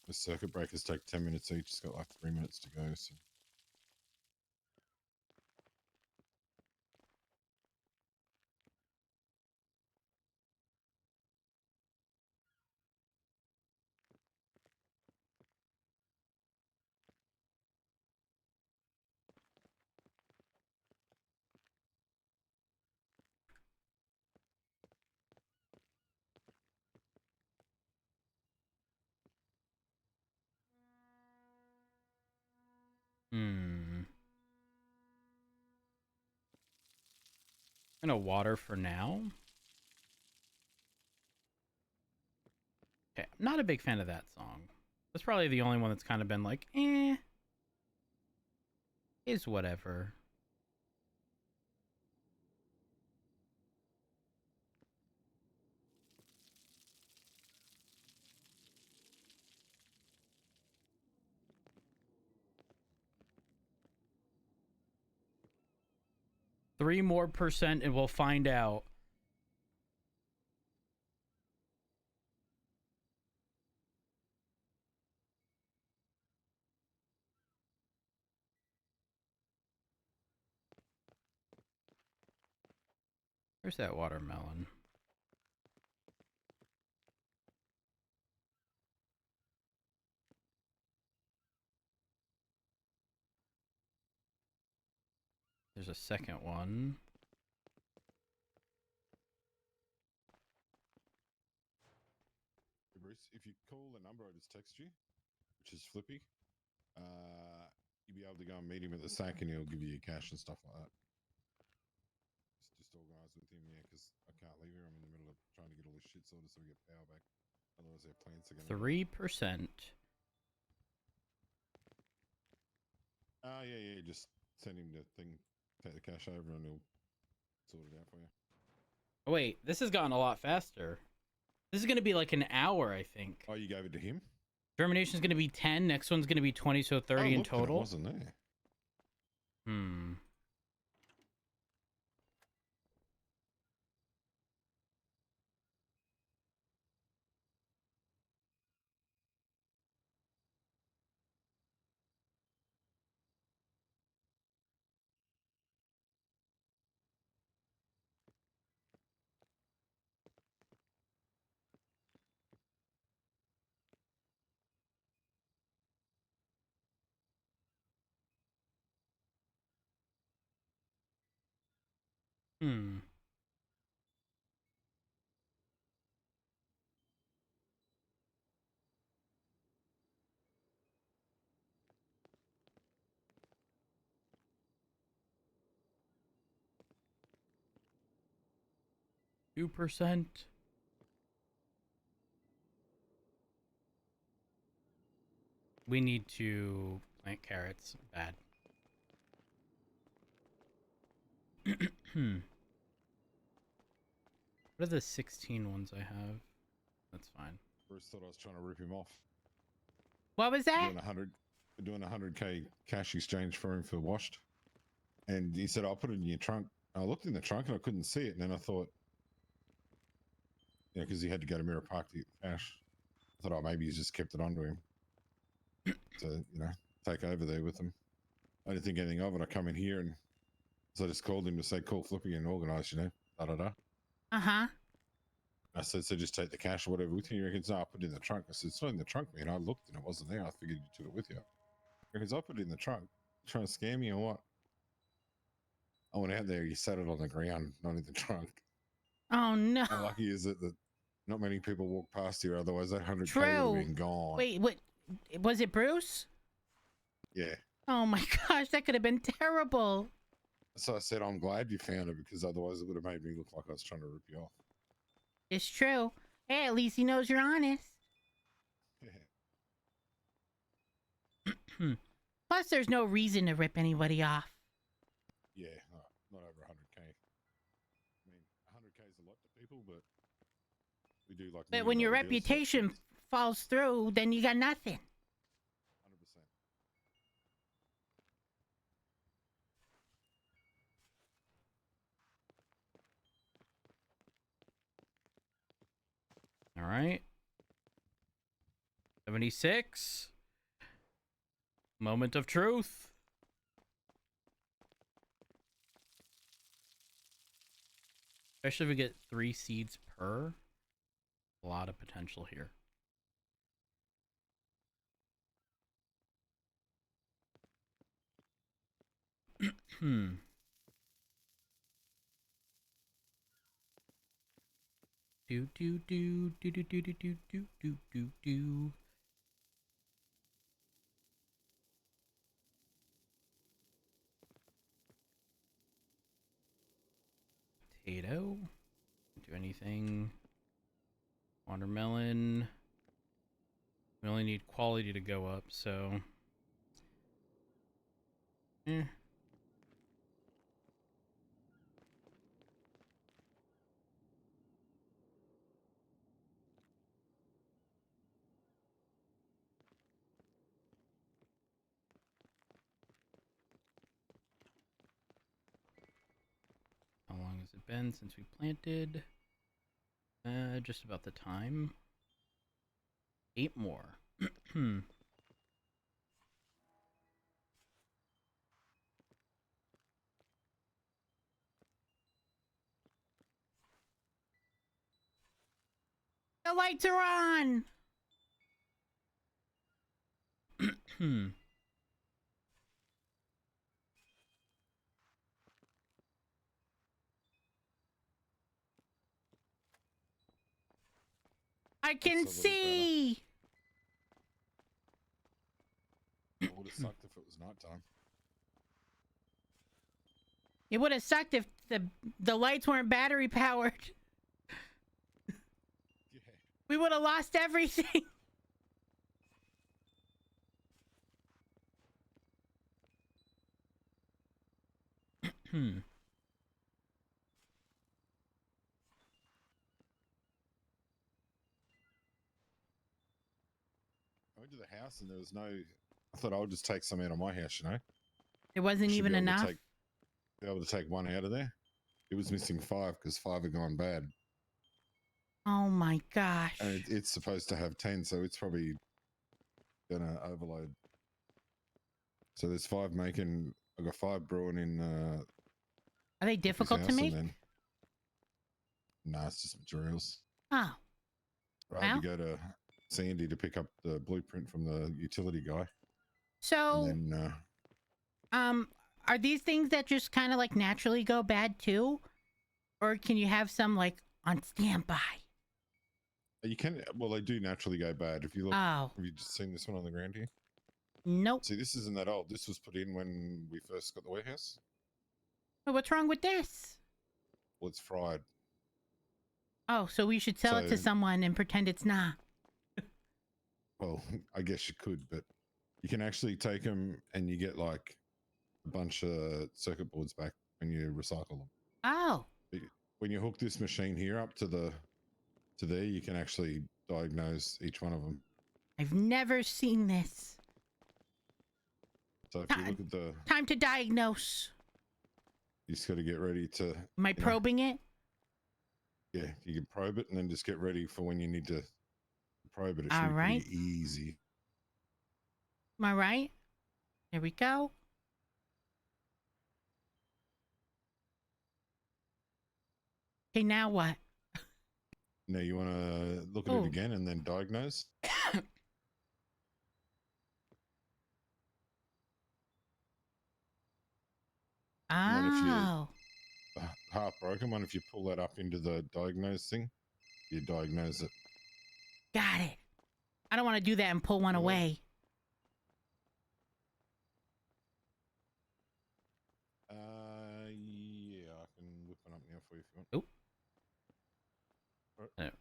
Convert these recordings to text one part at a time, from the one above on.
The circuit breakers take 10 minutes each. It's got like 3 minutes to go. So. I'm gonna water for now. Okay, I'm not a big fan of that song. That's probably the only one that's kind of been like, is whatever. Three more percent and we'll find out. Where's that watermelon? There's a second one. Hey Bruce, if you call the number I just text you, which is Flippy, you'll be able to go and meet him at the sack and he'll give you your cash and stuff like that. Just organise with him, yeah, because I can't leave here. I'm in the middle of trying to get all this shit sorted so we get power back. Otherwise, their plants are going to die. 3%. Yeah. Just send him the thing, take the cash over, and he'll sort it out for you. Oh, wait, this has gotten a lot faster. This is going to be like an hour, I think. Oh, you gave it to him? Germination's going to be 10. Next one's going to be 20, so 30 in total. It wasn't there. Hmm. Hmm. %. We need to plant carrots. Bad. What are the 16 ones I have? That's fine. Bruce thought I was trying to rip him off. What was that? Doing 100k cash exchange for him for washed. And he said, I'll put it in your trunk. I looked in the trunk and I couldn't see it. And then I thought, yeah, because he had to go to Mirror Park to get the cash. I thought, oh, maybe he's just kept it onto him to, take over there with him. I didn't think anything of it. I come in here and so I just called him to say, call Flippy and organise, da-da-da. Uh-huh. I said, so just take the cash or whatever with you. He reckons, no, I put it in the trunk. I said, it's not in the trunk, man. I looked and it wasn't there. I figured you took it with you. He reckons, I put it in the trunk. You trying to scam me or what? I went out there. He sat it on the ground, not in the trunk. Oh, no. How lucky is it that not many people walk past here? Otherwise, that 100K True. would have been gone. Wait, what? Was it Bruce? Yeah. Oh my gosh, that could have been terrible. So I said, I'm glad you found it because otherwise it would have made me look like I was trying to rip you off. It's true. Hey, at least he knows you're honest. Yeah. Plus, there's no reason to rip anybody off. Yeah, not over 100K. I mean, 100K is a lot to people, but we do like. But when your reputation falls through, then you got nothing. 100%. All right. 76. Moment of truth. Especially if we get 3 seeds per. A lot of potential here. Hmm. Do do do do do do do do do do do do. Potato. Do anything. Watermelon. We only need quality to go up, so. Eh. How long has it been since we planted? Just about the time. 8 more. The lights are on! I can That's a little see! It would have sucked if it was nighttime. It would have sucked if the lights weren't battery powered. Yeah. We would have lost everything. I went to the house and there was no. I thought I'll just take some out of my house, you know. It wasn't Should even be able to enough. be able to take one out of there. It was missing 5 because 5 had gone bad, Oh my gosh. and it's supposed to have 10, so it's probably gonna overload. So there's 5 making. I got 5 brewing in. Are they difficult to make? No, it's just materials. Oh. I had to go to Sandy to pick up the blueprint from the utility guy. So, and then, are these things that just kind of like naturally go bad too? Or can you have some like on standby? you can. Well, they do naturally go bad. If you look, Oh. have you just seen this one on the ground here? Nope. See, this isn't that old. This was put in when we first got the warehouse. Well, what's wrong with this? Well, it's fried. Oh, so we should sell it to So- someone and pretend it's not. Well, I guess you could, but you can actually take them and you get like a bunch of circuit boards back when you recycle them. Oh. When you hook this machine here up to there, you can actually diagnose each one of them. I've never seen this. So if you look at the, Time to diagnose. you just got to get ready to. Am I probing it? Yeah, you can probe it and then just get ready for when you need to probe it. It should All be right. pretty easy. Am I right? Here we go. Okay, now what? Now you want to look at it again and then diagnose. And then if Oh. the half broken one, if you pull that up into the diagnose thing, you diagnose it. Got it. I don't want to do that and pull one Well, away. Yeah, I can whip one up now for you if you want. Oop. All I didn't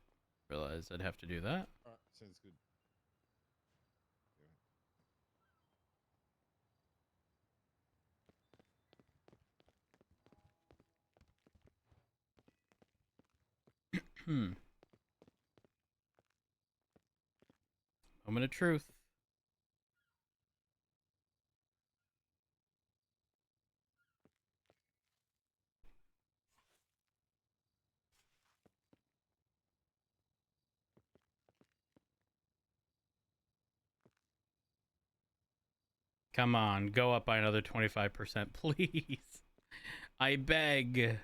realize I'd have to do that. All right, sounds good. Moment of truth. Come on, go up by another 25%, please. I beg.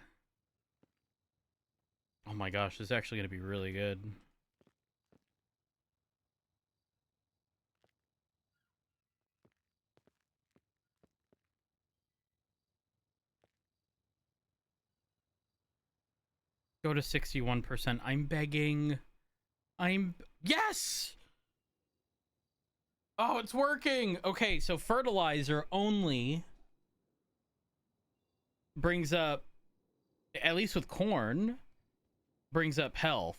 Oh my gosh, this is actually going to be really good. Go to 61%. I'm begging. Yes! Oh, it's working! Okay, so fertilizer only brings up, at least with corn, brings up health.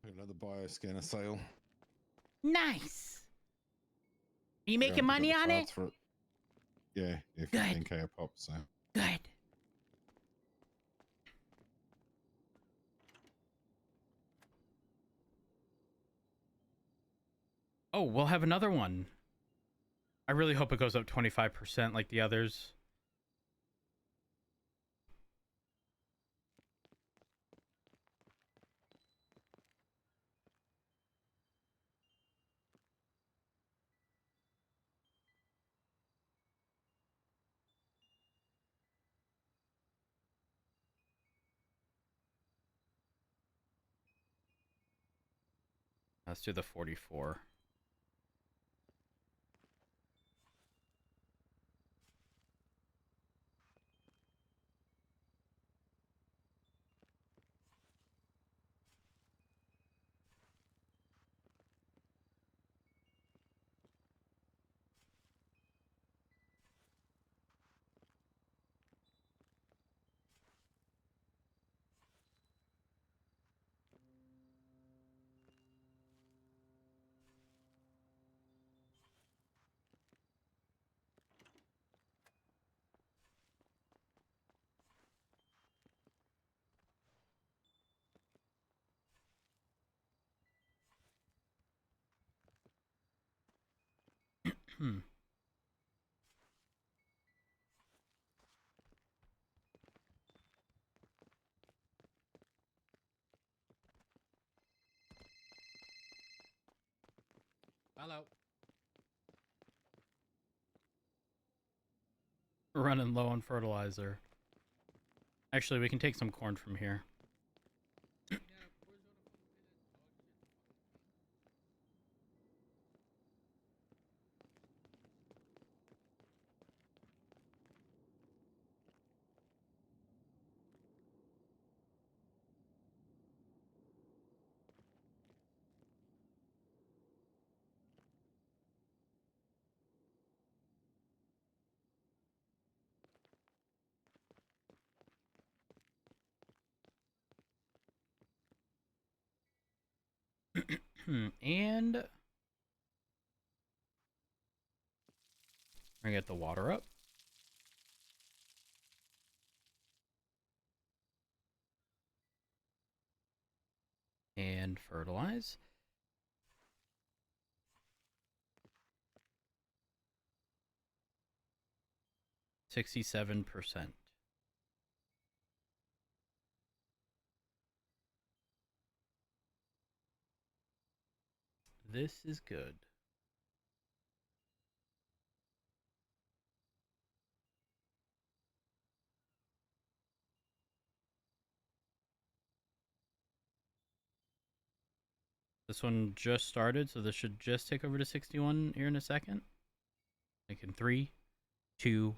Another bioscanner sale. Nice! Are you Yeah, making I money got the on it? parts for it. Yeah, Good. 15k a pop, so. Good. Oh, we'll have another one. I really hope it goes up 25% like the others. Let's do the 44. Hmm. Hello. Running low on fertilizer. Actually, we can take some corn from here. And we're gonna get the water up. And fertilize. 67%. This is good. This one just started, so this should just take over to 61 here in a second. Like in 3, 2.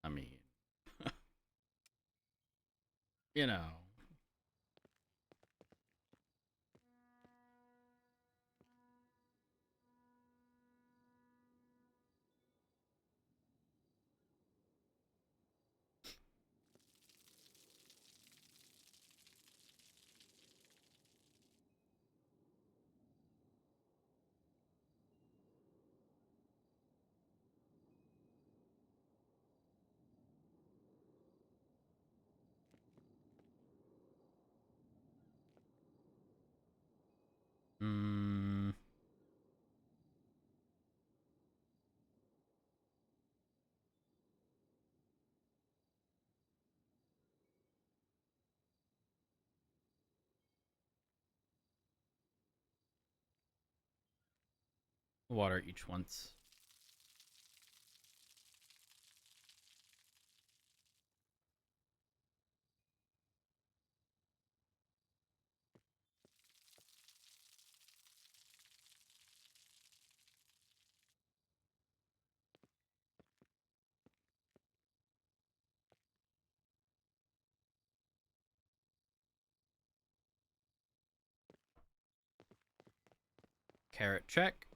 I mean, you know. Mm, Water each once. Carrot check.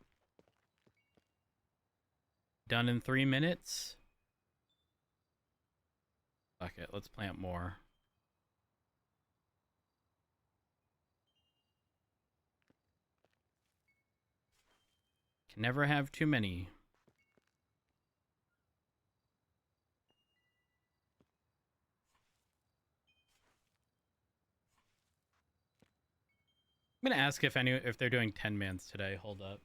Done in 3 minutes. Fuck it, let's plant more. Can never have too many. I'm gonna ask if they're doing 10 mans today. Hold up.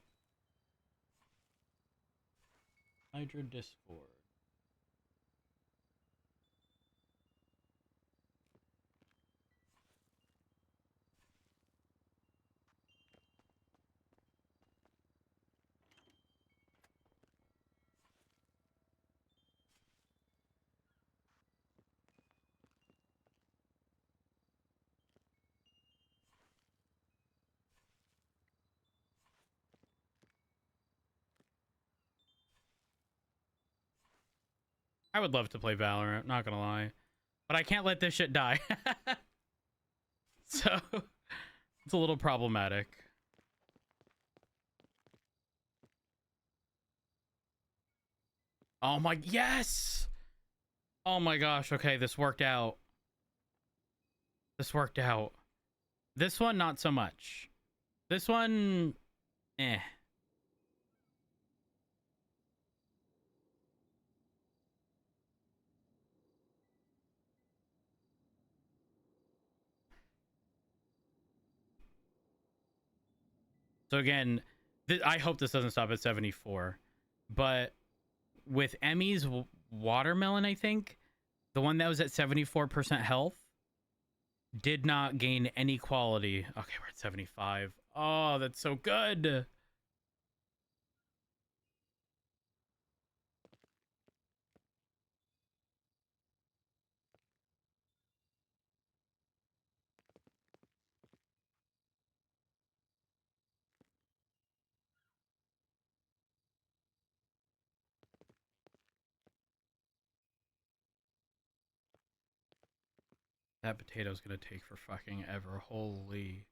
Hydra Discord. I would love to play Valorant, not gonna lie. But I can't let this shit die. So, it's a little problematic. Oh my, yes! Oh my gosh, okay, this worked out. This worked out. This one, not so much. This one, eh. So again, I hope this doesn't stop at 74. But with Emmy's watermelon, I think, the one that was at 74% health, did not gain any quality. Okay, we're at 75. Oh, that's so good. That potato's gonna take for fucking ever. Holy.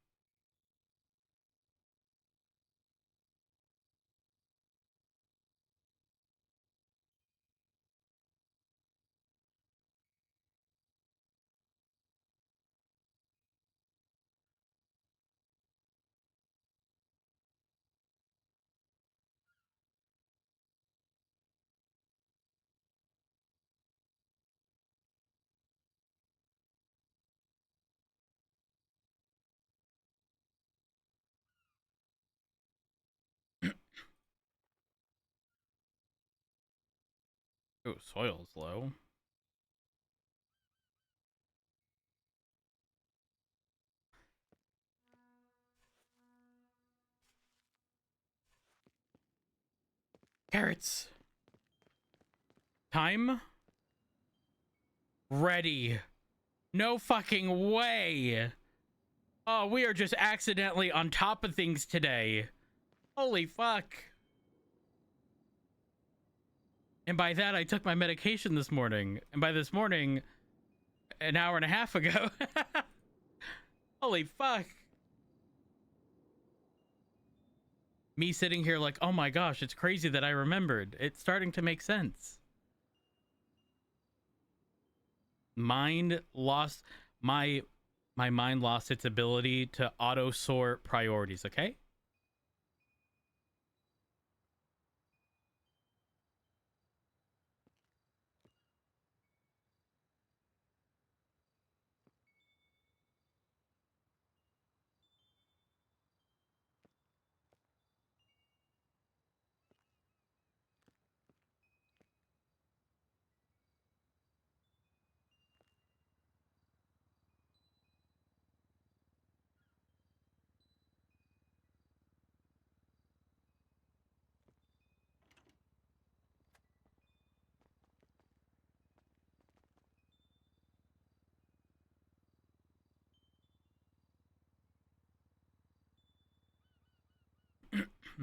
Oh, soil's low. Carrots. Time. Ready. No fucking way. Oh, we are just accidentally on top of things today. Holy fuck. And by that, I took my medication this morning. And by this morning, an hour and a half ago. Holy fuck. Me sitting here like, oh my gosh, it's crazy that I remembered. It's starting to make sense. Mind lost my mind lost its ability to auto sort priorities, okay? I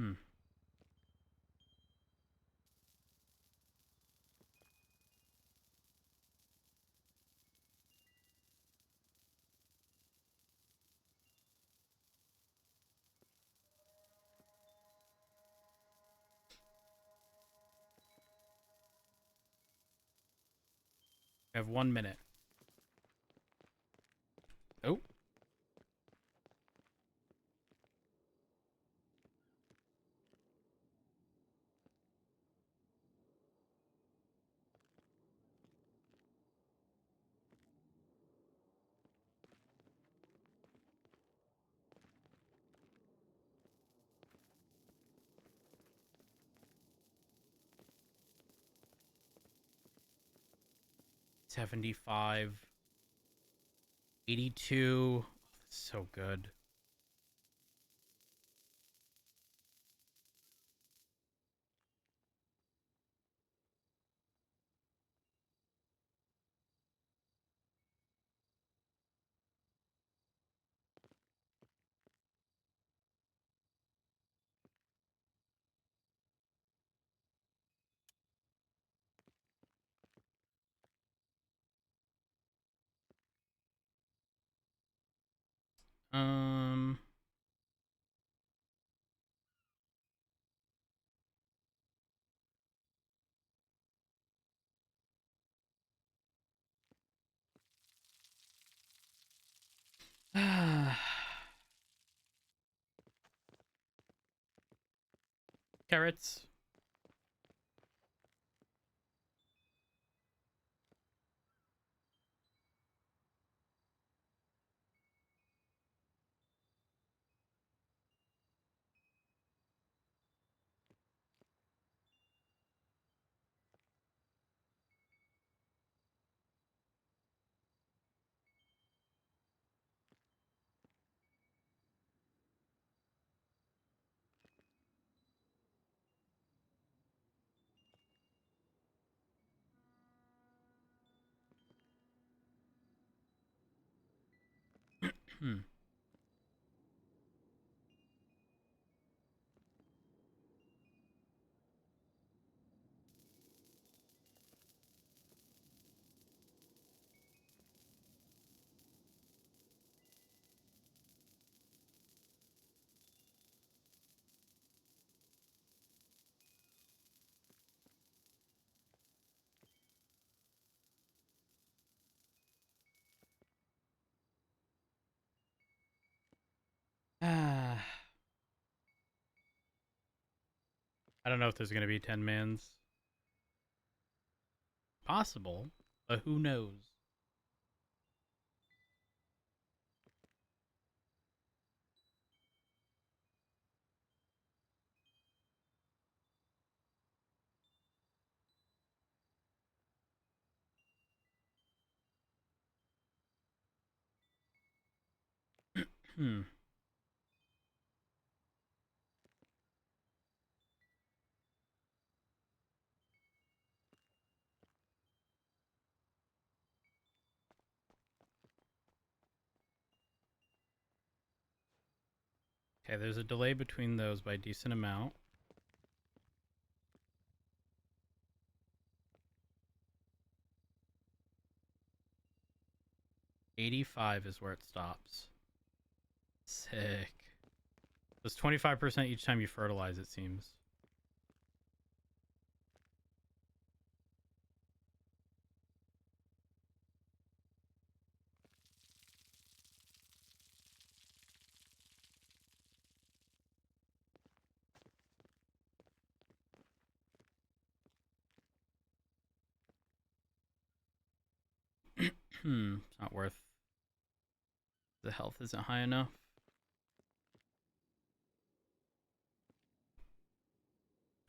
have 1 minute. Oh. $75. 82. Oh, that's so good. Um. Carrots. Hmm. I don't know if there's gonna be 10 mans. Possible, but who knows? Hmm. Okay, there's a delay between those by a decent amount. $85 is where it stops. Sick. It's 25% each time you fertilize, it seems. It's not worth. The health isn't high enough.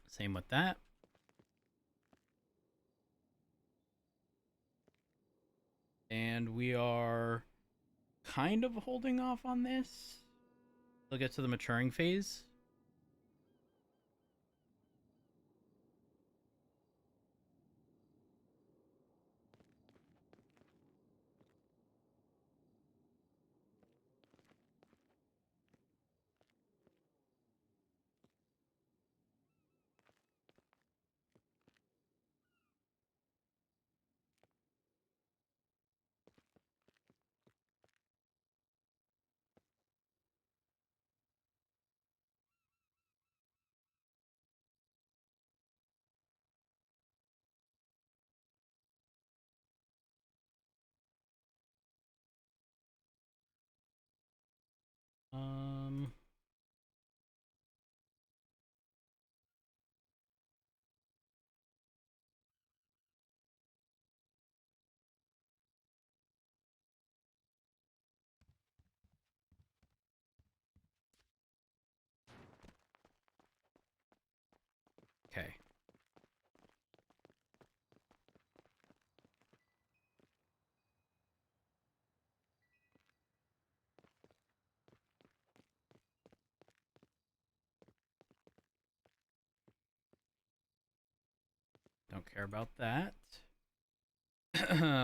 Same with that. And we are kind of holding off on this. We'll get to the maturing phase. Um. Okay. Don't care about that.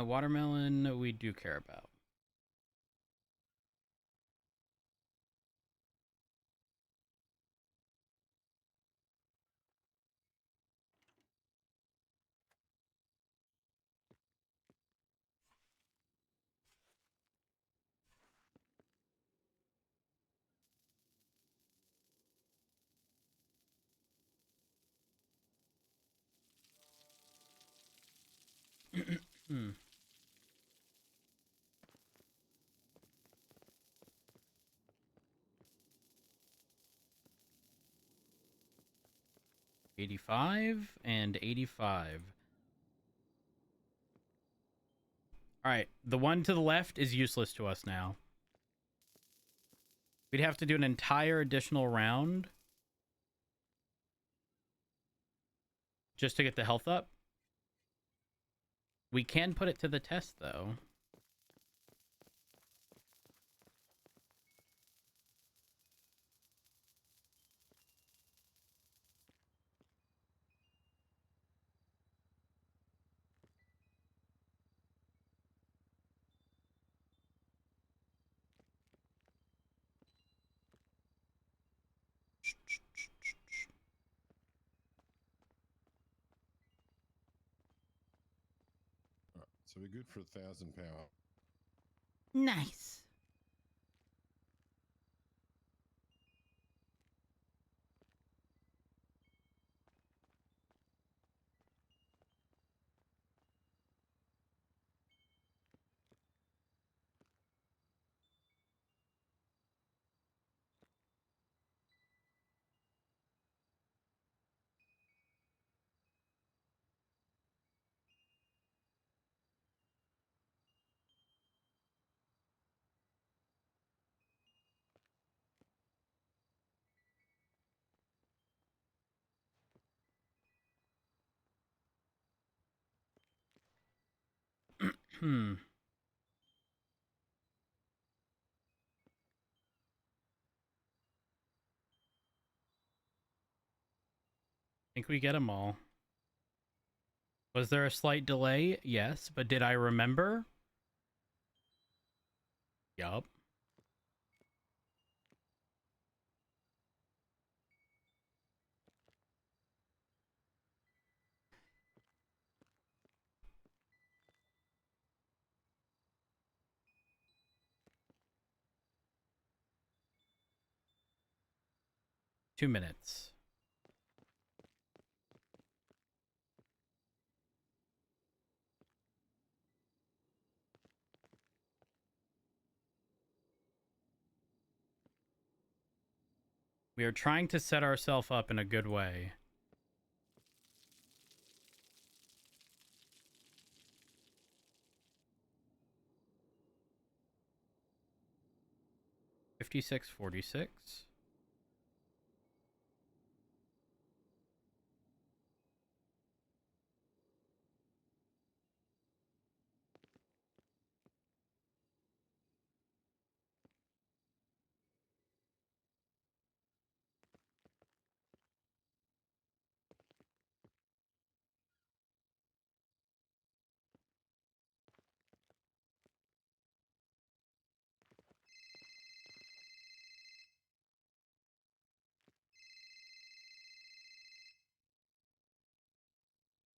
Watermelon, we do care about. Hmm. 85 and 85. All right, the one to the left is useless to us now. We'd have to do an entire additional round just to get the health up. We can put it to the test, though. All right, so we're good for 1,000 power. Nice. Hmm. Think we get them all. Was there a slight delay? Yes, but did I remember? Yup. Two minutes. We are trying to set ourselves up in a good way. $56.46.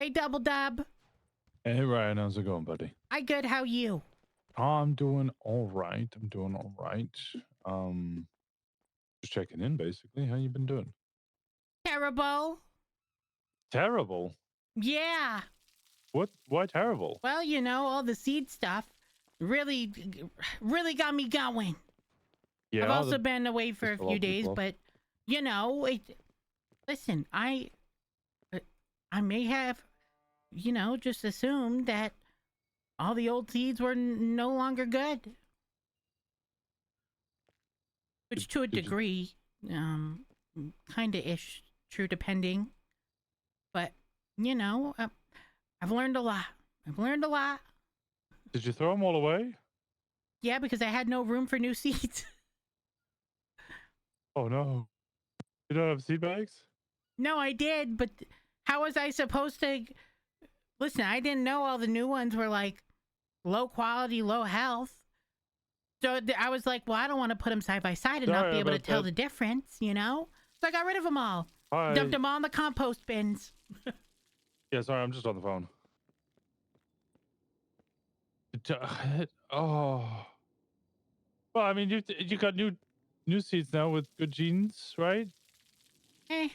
Hey, Double Dub. Hey Ryan, how's it going, buddy? I good. How you? I'm doing all right. Just checking in, basically. How you been doing? Terrible. Terrible. Yeah. What? Why terrible? Well, you know, all the seed stuff really got me going. Yeah. I've also been away for a just a lot few of days, people. but you know, listen, I may have, just assumed that all the old seeds were no longer good, which to a Did you, degree, kind of ish true depending. But I've learned a lot. I've learned a lot. did you throw them all away? Yeah, because I had no room for new seeds. Oh no. You don't have seed bags? No, I did, but how was I supposed to? Listen, I didn't know all the new ones were like low quality, low health. So I was like, well, I don't want to put them side by side and not Sorry be able to about tell that. the difference, So I got rid of them all. Hi. Dumped them all in the compost bins. Yeah, sorry, I'm just on the phone. Oh. Well, I mean, you got new seeds now with good genes, right? Eh,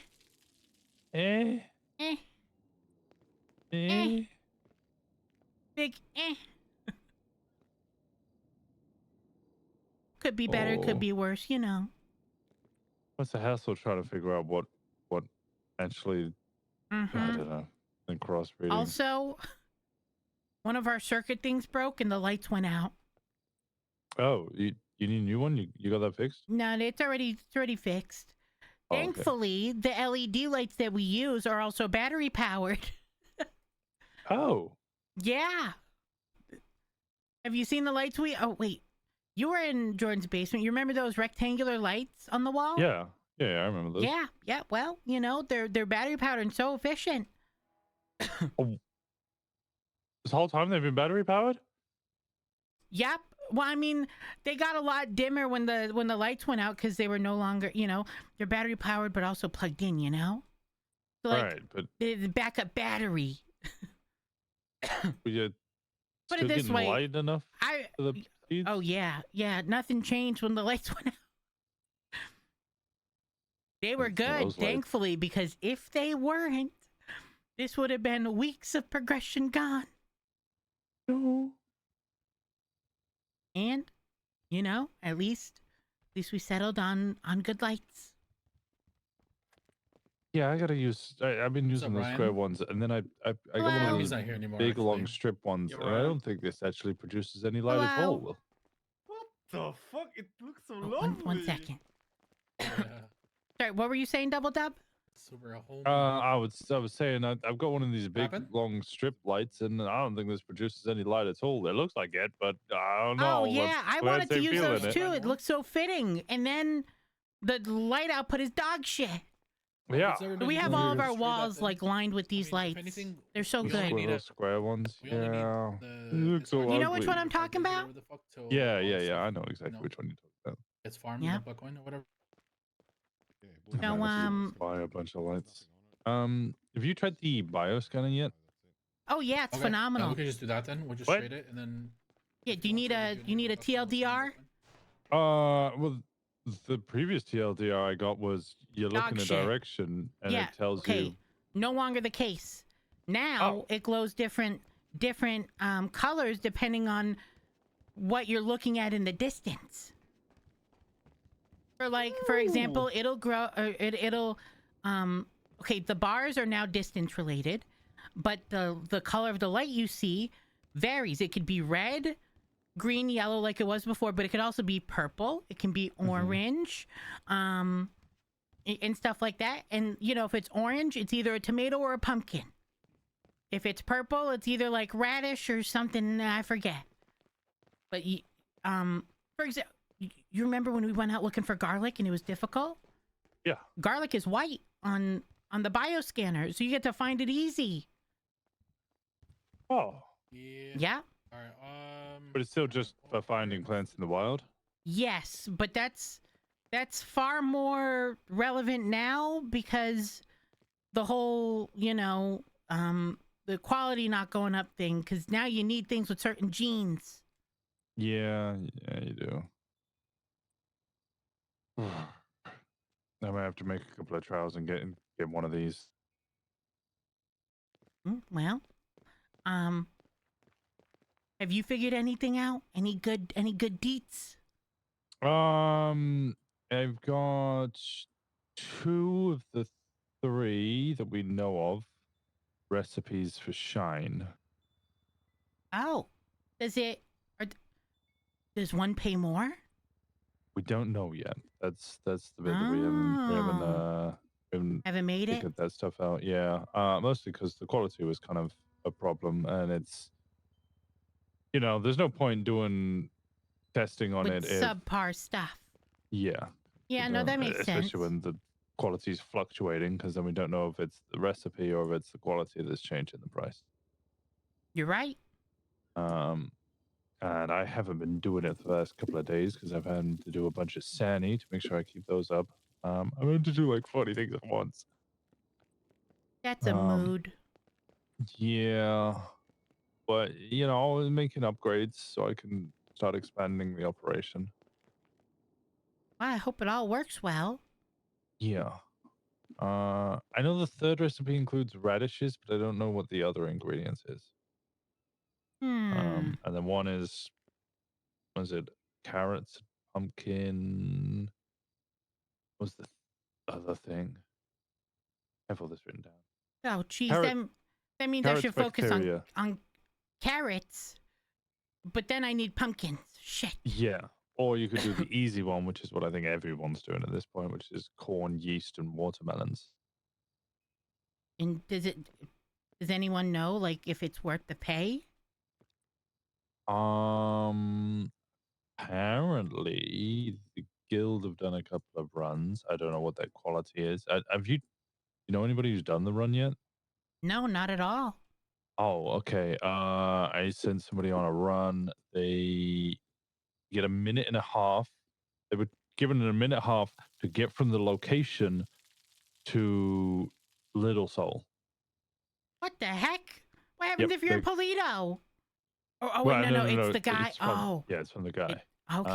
Eh, eh, eh. eh. Big eh. Could be better, could Oh, be worse, what's the hassle trying to figure out what actually? I Mm-hmm. don't know. And crossbreeding. Also, one of our circuit things broke and the lights went out. Oh, you need a new one? You got that fixed? No, it's already fixed. Oh, okay. Thankfully, the LED lights that we use are also battery powered. Oh, Yeah. Have you seen the lights oh wait. You were in Jordan's basement. You remember those rectangular lights on the wall? yeah, I remember those. Yeah. Well, they're battery powered and so efficient. Oh, this whole time they've been battery powered? Yep. Well, I mean, they got a lot dimmer when the lights went out because they were no longer, they're battery powered but also plugged in, So like Right, but the backup battery. you Put still it this getting way, light enough for the seeds? oh yeah, nothing changed when the lights went out. They were For good, those lights. thankfully, because if they weren't, this would have been weeks of progression gone. No. And, at least we settled on good lights. Yeah, I gotta use. I've been using those square Ryan? ones, and then I got one Hello? of He's those not here anymore. big long actually. strip ones, Yeah, and I Ryan. don't think this actually produces any light at Hello? all. What the fuck? It looks so Oh, lovely. one second. Yeah. Sorry, what were you saying, Double Dub? Super home. I was saying I've got one of these big Happened? long strip lights, and I don't think this produces any light at all. It looks like it, but I don't know. Oh yeah, I wanted to use those it. too. It looks so fitting. And then the light output is dog shit. Yeah. We have all of our walls like lined with these lights. Anything, They're so we only good. need Those square ones. we only need Yeah. the- It looks this so one. You know which ugly. one I'm talking about? Whatever the fuck to Yeah, all yeah, the yeah. stuff, I know exactly which one you're talking about. It's farmed Yeah. in the Bitcoin or whatever. Yeah, No, Nice. Buy a bunch of lights. Have you tried the bioscanner yet? Oh yeah, it's Okay, phenomenal. we can just do that then. We'll just What? trade it and then. Yeah, if do you want need to, a we do you need a do it, TLDR? Well, the previous TLDR I got was you look Dog in a shit. direction and Yeah, it tells okay. you. No longer the case. Now Oh. it glows different colors depending on what you're looking at in the distance. For example, it'll grow it'll okay, the bars are now distance related, but the color of the light you see varies. It could be red, green, yellow like it was before, but it could also be purple. It can be orange. And stuff like that. And if it's orange, it's either a tomato or a pumpkin. If it's purple, it's either like radish or something I forget. But for example, you remember when we went out looking for garlic and it was difficult? Yeah. Garlic is white on the bioscanner, so you get to find it easy. Oh. Yeah. Yeah. All right. But it's still just for finding plants in the wild. Yes, but that's far more relevant now because the whole, the quality not going up thing, because now you need things with certain genes. Yeah, you do. I might have to make a couple of trials and get one of these. Well, have you figured anything out? Any good deets? I've got 2 of the 3 that we know of recipes for Shine. Oh, does it? Or does one pay more? We don't know yet. That's the bit that Oh, we haven't haven't made it. figured that stuff out. Yeah, mostly because the quality was kind of a problem, and it's there's no point doing testing on With it if subpar stuff. yeah, Yeah, no, that makes sense. especially when the quality is fluctuating, because then we don't know if it's the recipe or if it's the quality that's changing the price. You're right. And I haven't been doing it the last couple of days because I've had to do a bunch of Sani to make sure I keep those up. I'm going to do like 40 things at once. That's a mood. Yeah, but always making upgrades so I can start expanding the operation. Well, I hope it all works well. Yeah. I know the third recipe includes radishes, but I don't know what the other ingredients is. And then one is, was it carrots, pumpkin? What's the other thing? I have all this written down. Oh, geez, Carrot- that means I should focus bacteria. on carrots, but then I need pumpkins. Shit. Yeah. Or you could do the easy one, which is what I think everyone's doing at this point, which is corn, yeast, and watermelons. And does anyone know, like, if it's worth the pay? Apparently the guild have done a couple of runs. I don't know what that quality is. Have you know anybody who's done the run yet? No, not at all. Oh, okay. I sent somebody on a run. They get a minute and a half. They were given a minute and a half to get from the location to Little Soul. What the heck? What happens if you're in Polito? Oh, Well, wait, no, it's the guy. It's from the guy. Okay.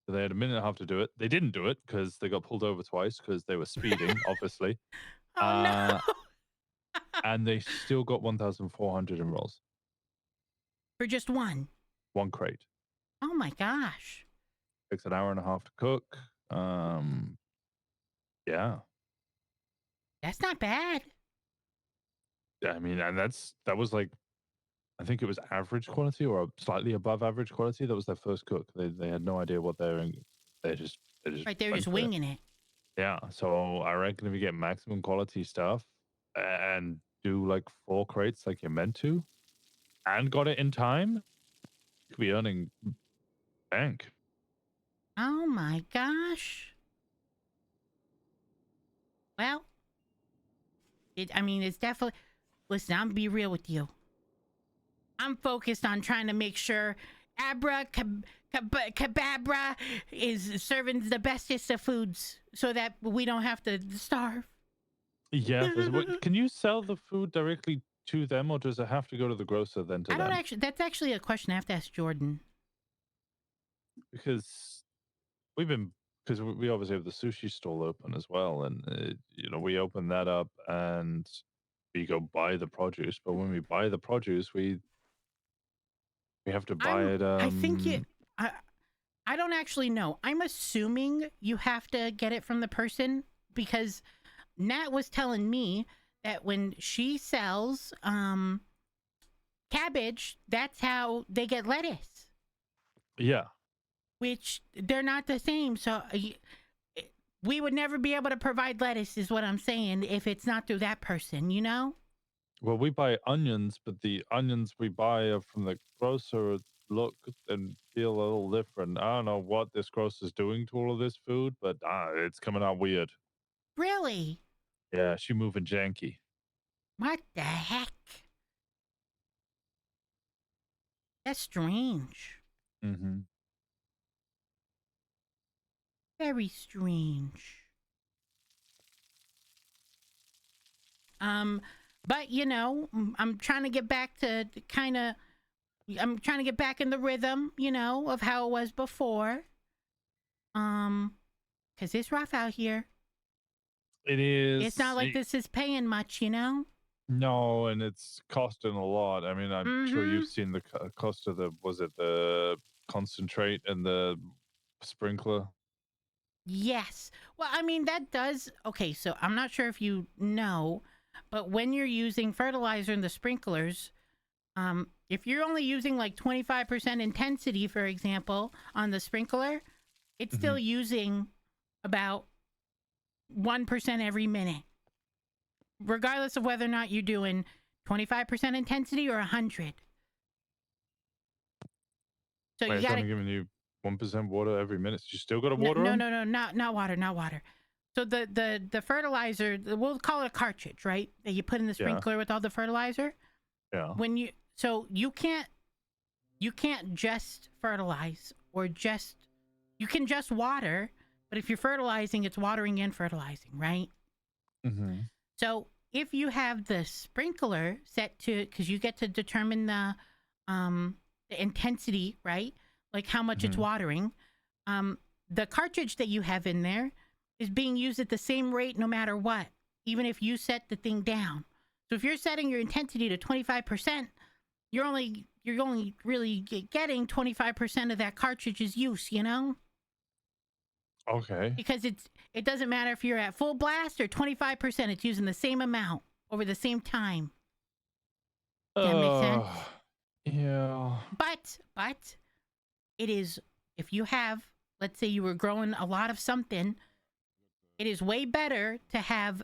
So they had a minute and a half to do it. They didn't do it because they got pulled over twice because they were speeding, obviously. Oh, no. And they still got 1,400 in rolls. For just one crate. Oh my gosh. Takes an hour and a half to cook. Yeah. That's not bad. I mean, and that was like, I think it was average quality or slightly above average quality. That was their first cook. They had no idea what they're in. They just right. They're just winging it. Yeah. So I reckon if you get maximum quality stuff and do like 4 crates like you're meant to, and got it in time, you could be earning bank. Oh my gosh. Well, it's definitely. Listen, I'm be real with you. I'm focused on trying to make sure Kababra is serving the bestest of foods so that we don't have to starve. Yeah. Can you sell the food directly to them, or does it have to go to the grocer then to them? That's actually a question I have to ask Jordan. Because we obviously have the sushi stall open as well, and we open that up and we go buy the produce. But when we buy the produce, we have to buy it. I think I don't actually know. I'm assuming you have to get it from the person because Nat was telling me that when she sells cabbage, that's how they get lettuce. Yeah. Which they're not the same. So we would never be able to provide lettuce is what I'm saying if it's not through that person, you know? Well, we buy onions, but the onions we buy are from the grocer look and feel a little different. I don't know what this grocer's doing to all of this food, but it's coming out weird. Really? Yeah, she moving janky. What the heck? That's strange. Mm-hmm. Very strange. But I'm trying to get back to I'm trying to get back in the rhythm, of how it was before. Cause it's rough out here. It is. It's not like this is paying much, No, and it's costing a lot. I mean, I'm sure you've seen the cost of the concentrate and the sprinkler. Yes. Well, I mean, that does. Okay, so I'm not sure if you know, but when you're using fertilizer in the sprinklers, if you're only using like 25% intensity, for example, on the sprinkler, it's still using about 1% every minute, regardless of whether or not you're doing 25% intensity or 100. So Wait, you it's gotta only giving you 1% water every minute. You still got to no, water no, 'em? no, no, not water, not water. So the fertilizer, we'll call it a cartridge, right? That you put in the Yeah. sprinkler with all the fertilizer. Yeah. When you can't just fertilize or you can just water, but if you're fertilizing, it's watering and fertilizing, right? Mm-hmm. So if you have the sprinkler set to, because you get to determine the intensity, right? Like how much it's watering. The cartridge that you have in there is being used at the same rate no matter what, even if you set the thing down. So if you're setting your intensity to 25%, you're only really getting 25% of that cartridge's use, you know? Okay. Because it doesn't matter if you're at full blast or 25%, it's using the same amount over the same time. Does that make sense? Yeah. But it is, if you have, let's say you were growing a lot of something, it is way better to have,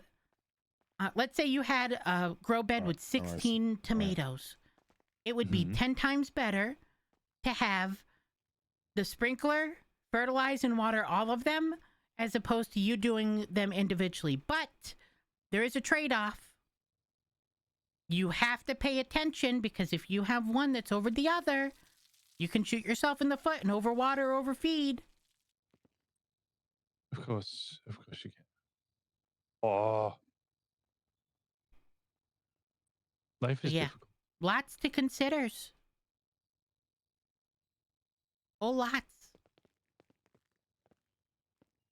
let's say you had a grow bed with 16 tomatoes. It would be 10 times better to have the sprinkler fertilize and water all of them as opposed to you doing them individually. But there is a trade-off. You have to pay attention, because if you have one that's over the other, you can shoot yourself in the foot and overwater or overfeed. Of course you can. Oh, life is Yeah. difficult. Lots to consider. Oh, lots.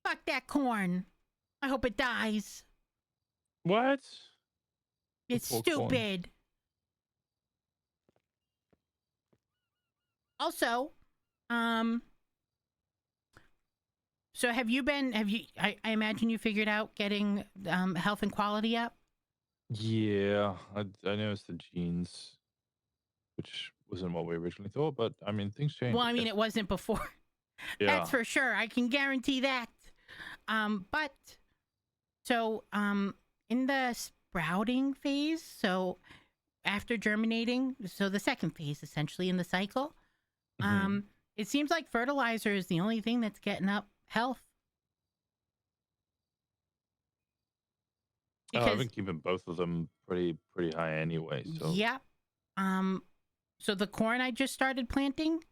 Fuck that corn. I hope it dies. What? It's poor corn. stupid. Also, so have you, I imagine you figured out getting health and quality up? Yeah, I noticed the genes, which wasn't what we originally thought, but I mean, things change. Well, I mean, it wasn't before. Yeah. That's for sure. I can guarantee that. But so in the sprouting phase, so after germinating, so the second phase essentially in the cycle, it seems like fertilizer is the only thing that's getting up health. I've been keeping both of them pretty high anyway. So yeah. So the corn I just started planting,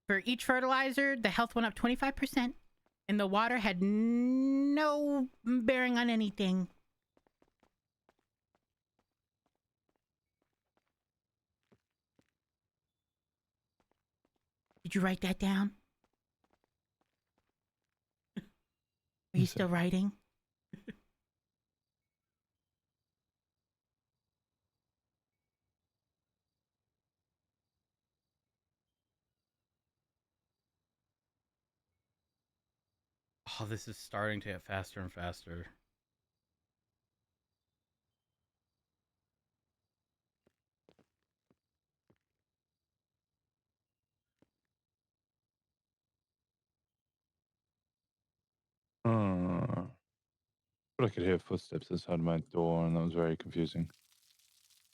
for each fertilizer, the health went up 25%, and the water had no bearing on anything. Did you write that down? Are you still writing? Oh, this is starting to get faster and faster. but I could hear footsteps outside my door, and that was very confusing.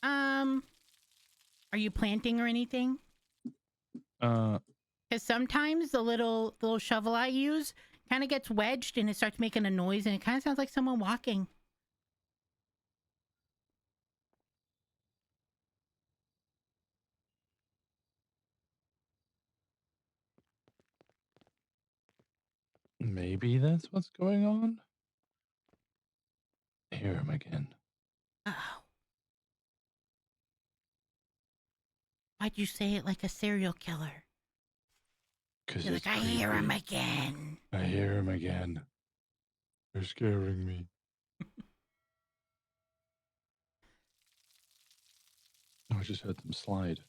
Are you planting or anything? Uh, Because sometimes the little shovel I use kind of gets wedged and it starts making a noise, and it kind of sounds like someone walking. maybe that's what's going on. I hear him again. Uh-oh. Why'd you say it like a serial killer? Because You're like, I hear him again. I hear him again. They're scaring me. I just heard them slide.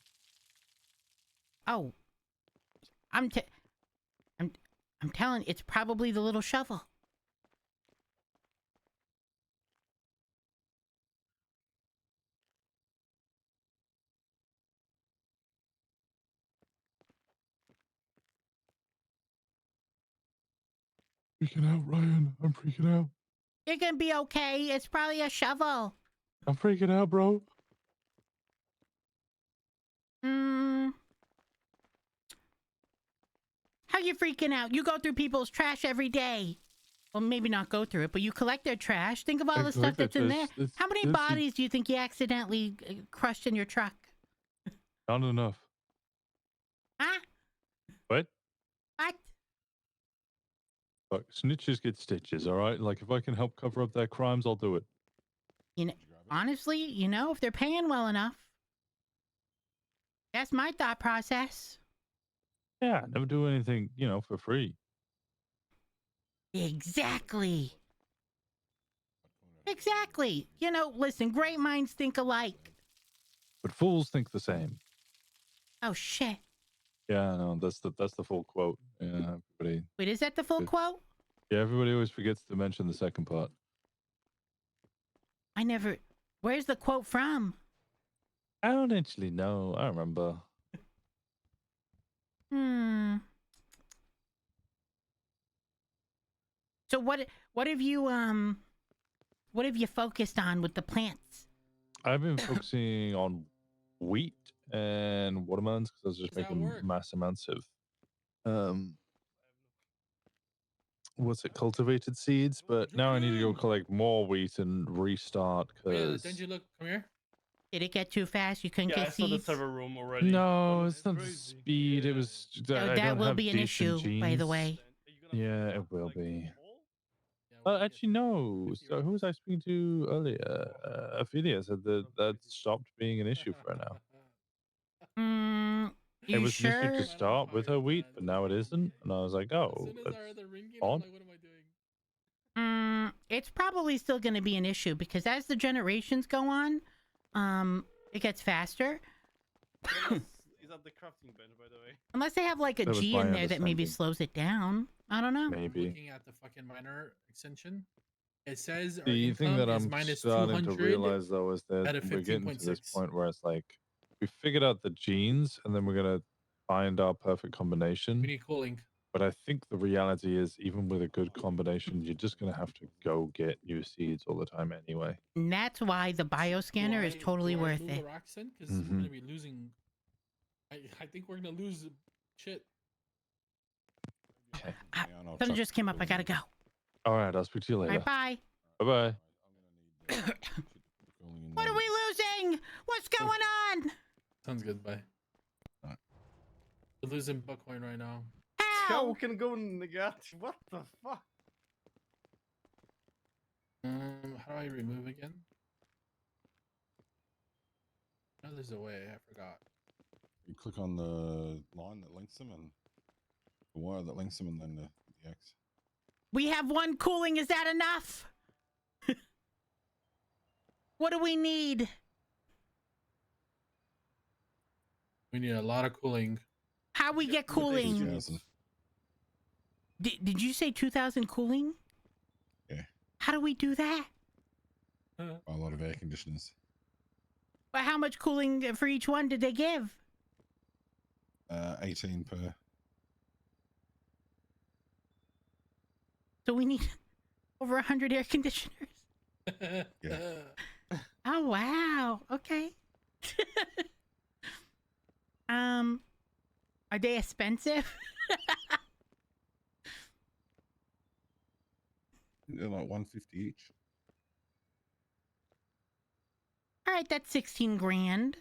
Oh, I'm I'm telling you, it's probably the little shovel. Freaking out, Ryan. I'm freaking out. You're gonna be okay. It's probably a shovel. I'm freaking out, bro. Hmm. How you freaking out? You go through people's trash every day. Well, maybe not go through it, but you collect their trash. Think of all the stuff that's in there. How many bodies do you think you accidentally crushed in your truck? Not enough. Huh? What? What? Look, snitches get stitches, all right? Like, if I can help cover up their crimes, I'll do it. You know, Did you grab it? honestly, you know, if they're paying well enough. That's my thought process. Yeah, never do anything, for free. Exactly. Exactly. You know, listen, great minds think alike. But fools think the same. Oh shit. Yeah, no, that's the full quote. Yeah, everybody. Wait, is that the full Good. quote? Yeah, everybody always forgets to mention the second part. I never. Where's the quote from? I don't actually know. I remember. Hmm. So what have you focused on with the plants? I've been focusing on wheat and watermelons because I was just Does that making work? mass amounts of what's it, cultivated seeds. But now I need to go Jordan! collect more wheat and restart Oh yeah, because didn't you look? Come here. Did it get too fast? You couldn't Yeah, I get saw the seeds? server room already. no, Gone it's not the crazy. speed. It Yeah. was Oh, I that don't will have be an decent issue, by the genes. way. Yeah, it will be. Yeah, we can get Actually, no. 50 So who was I speaking to earlier? Ophelia said that stopped being an issue for her now. Hmm. It You was an issue sure? to start with her wheat, but now it isn't. And I was like, As oh, soon as that's I heard the ringing, odd. I'm like, what am I doing? It's probably still going to be an issue because as the generations go on, it gets faster. Is at the crafting bench, by the way. Unless they have like a That was G my in there that maybe understanding. slows it down. I don't know. I'm Maybe. looking at the fucking miner extension. It says our The thing income that is I'm minus starting to 200 realize though is that out of we're getting to this 15.6. point where it's like we figured out the genes and then we're gonna find our perfect We combination. need cooling. But I think the reality is even with a good combination, you're just gonna have to go get new seeds all the time anyway. And that's why the bioscanner is totally worth move it. the rocks in? Because we're gonna be losing. I think we're gonna lose shit. Okay. Something just came up. I gotta go. All right, I'll speak to you All later. right, bye. Bye bye. What are we losing? What's going on? Sounds good. Bye. Alright. We're losing Bitcoin right now. How? How can go Nagati? What the fuck? How do I remove again? Oh, there's a way. I forgot. You click on the line that links them and the wire that links them and then the X. We have one cooling. Is that enough? What do we need? We need a lot of cooling. How we get cooling? 2,000. Did you say 2,000 cooling? Yeah. How do we do that? A lot of air conditioners. But how much cooling for each one did they give? 18 per. So we need over 100 air conditioners. Yeah. Oh wow. Okay. Are they expensive? They're like 150 each. All right, that's 16 grand.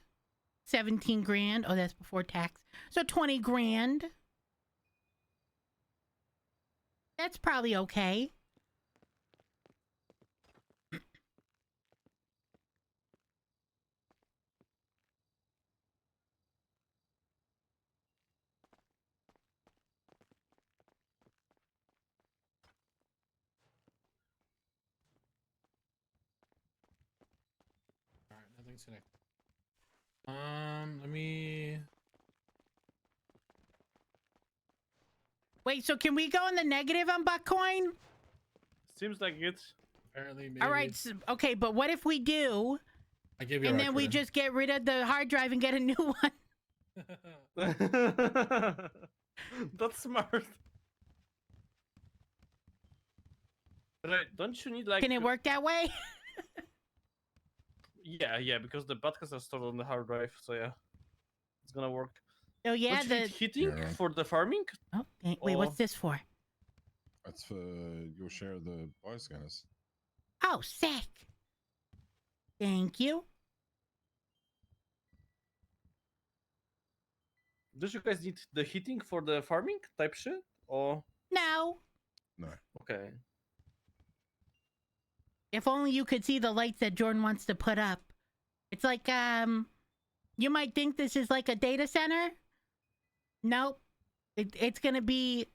17 grand. Oh, that's before tax. So 20 grand. That's probably okay. Alright, nothing's connected. Let me. Wait, so can we go in the negative on Buckcoin? Seems like it. Apparently, maybe. All right, okay, but what if we do, I give you. and then we just get rid of the hard drive and get a new one? That's smart. Right? Don't you need like? Can it work that way? Yeah, because the podcasts are stored on the hard drive, so yeah, it's gonna work. Oh yeah, Don't you need heating Yeah. for the farming? Oh, wait, what's this for? That's for your share of the bioscanners. Oh, sick. Thank you. Do you guys need the heating for the farming type shit? Or No. No. okay. If only you could see the lights that Jordan wants to put up. It's like, you might think this is like a data center. Nope. It's gonna be,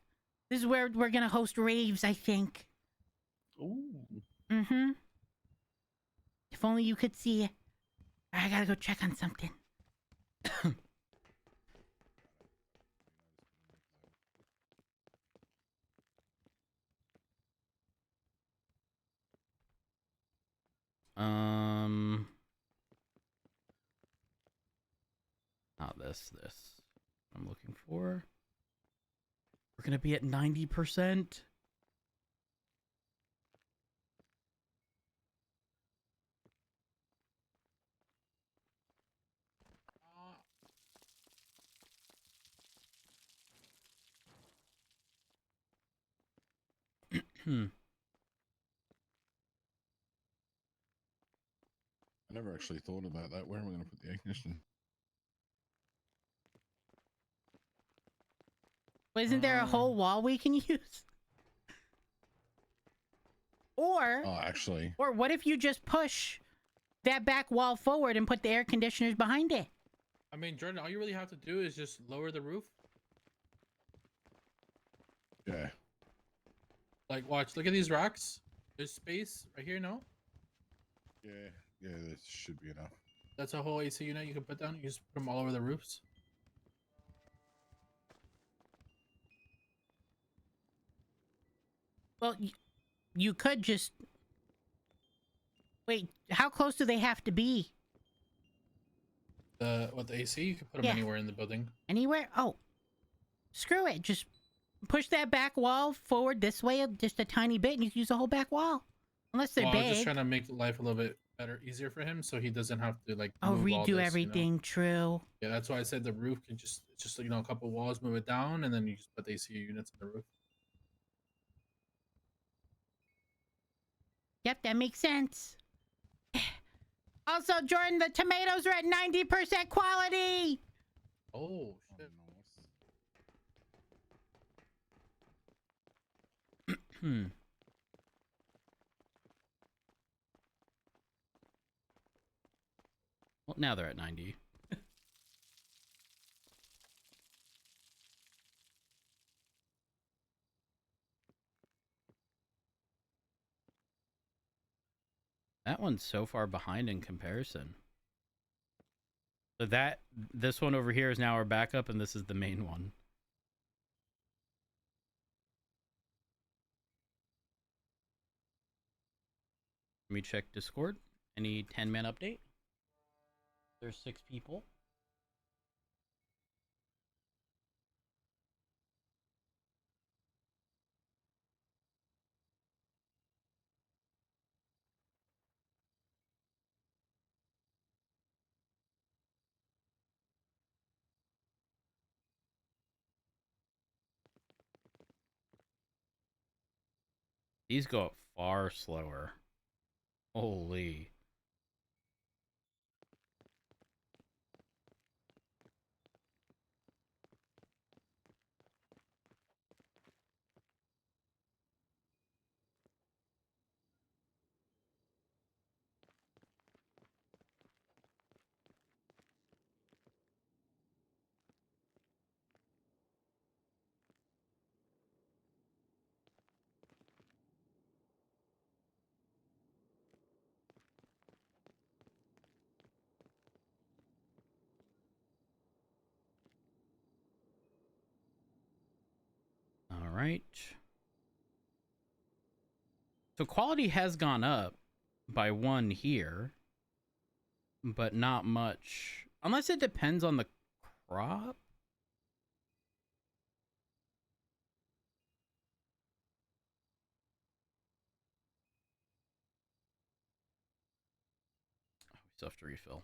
this is where we're gonna host raves, I think. Ooh. Mm-hmm. If only you could see it. I gotta go check on something. Not this. I'm looking for. We're gonna be at 90%. Hmm. I never actually thought about that. Where am I going to put the air conditioning? Well, isn't there a whole wall we can use? Or, Oh, actually, or what if you just push that back wall forward and put the air conditioners behind it? I mean, Jordan, all you really have to do is just lower the roof. yeah. Like, watch. Look at these racks. There's space right here. No, Yeah, this should be enough. that's a whole AC unit you can put down. You just put them all over the roofs. Well, you could just... Wait, how close do they have to be? The AC? You can put them Yeah. anywhere in the building. Anywhere? Oh, screw it. Just push that back wall forward this way just a tiny bit and you can use the whole back wall. Unless they're Well, I was big. just trying to make life a little bit better, easier for him, so he doesn't have to like Oh, move all redo this, you know? everything. True. Yeah, that's why I said the roof can just it's just a couple walls, move it down, and then you just put the AC units on the roof. Yep, that makes sense. Also, Jordan, the tomatoes are at 90% quality. Oh shit! Hmm. Well, now they're at 90. That one's so far behind in comparison. So this one over here is now our backup, and this is the main one. Let me check Discord. Any 10-man update? There's 6 people. These go up far slower. Holy. right. So quality has gone up by 1 here, but not much. Unless it depends on the crop. Oh, we still have to refill.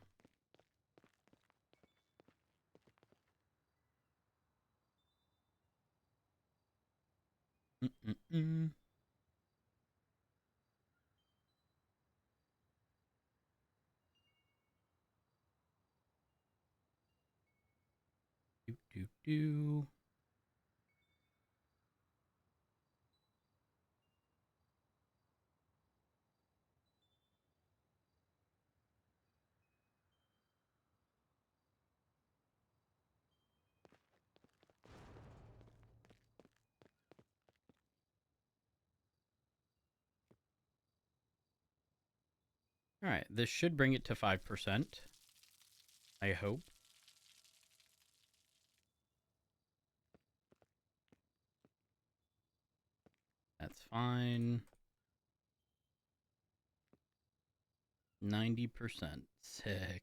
Mm-mm-mm. Do, do, do. All right, this should bring it to 5%. I hope. That's fine. 90%. Sick.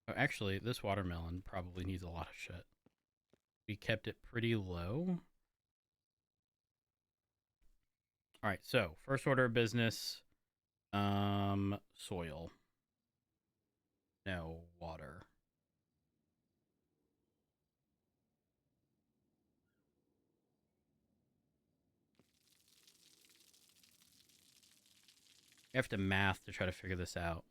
Oh, actually, this watermelon probably needs a lot of shit. We kept it pretty low. All right, so first order of business, soil. No, water. I have to math to try to figure this out.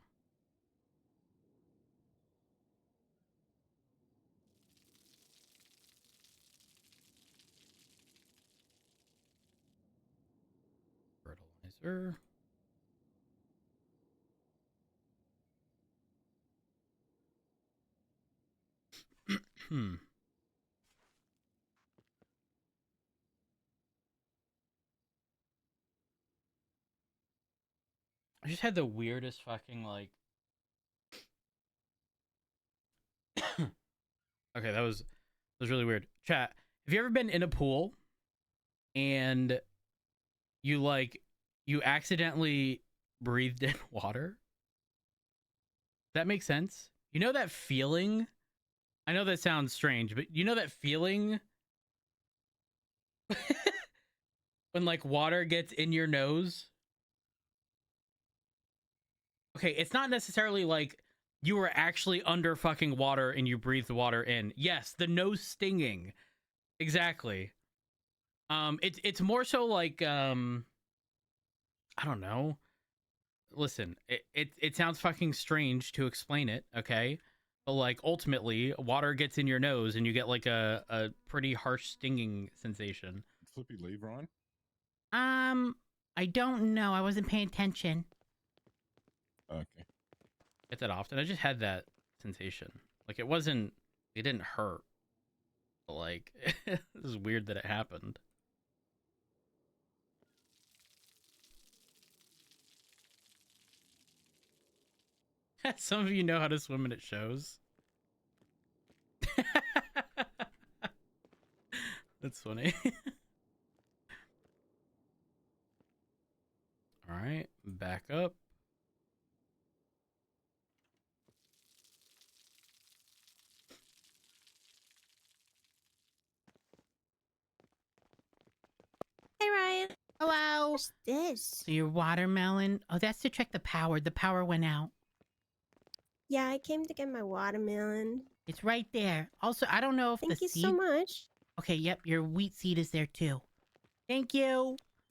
Fertilizer. Hmm. I just had the weirdest fucking like. Okay, that was really weird. Chat. Have you ever been in a pool and you accidentally breathed in water? That makes sense. You know that feeling? I know that sounds strange, but you know that feeling when like water gets in your nose? Okay, it's not necessarily like you were actually under fucking water and you breathed water in. Yes, the nose stinging. Exactly. It's more so like I don't know. Listen, it sounds fucking strange to explain it, okay? But like ultimately, water gets in your nose and you get like a pretty harsh stinging sensation. Flippy leave, Ryan? I don't know. I wasn't paying attention. Okay. Get that often. I just had that sensation. Like it didn't hurt. But like this is weird that it happened. Some of you know how to swim and it shows. That's funny. All right, back up. Hey Ryan, Hello. what's this? So your watermelon? Oh, that's to check the power. The power went out. Yeah, I came to get my watermelon. It's right there. Also, I don't know if Thank the you seed. so much. Okay, yep, your wheat seed is there too. Thank you.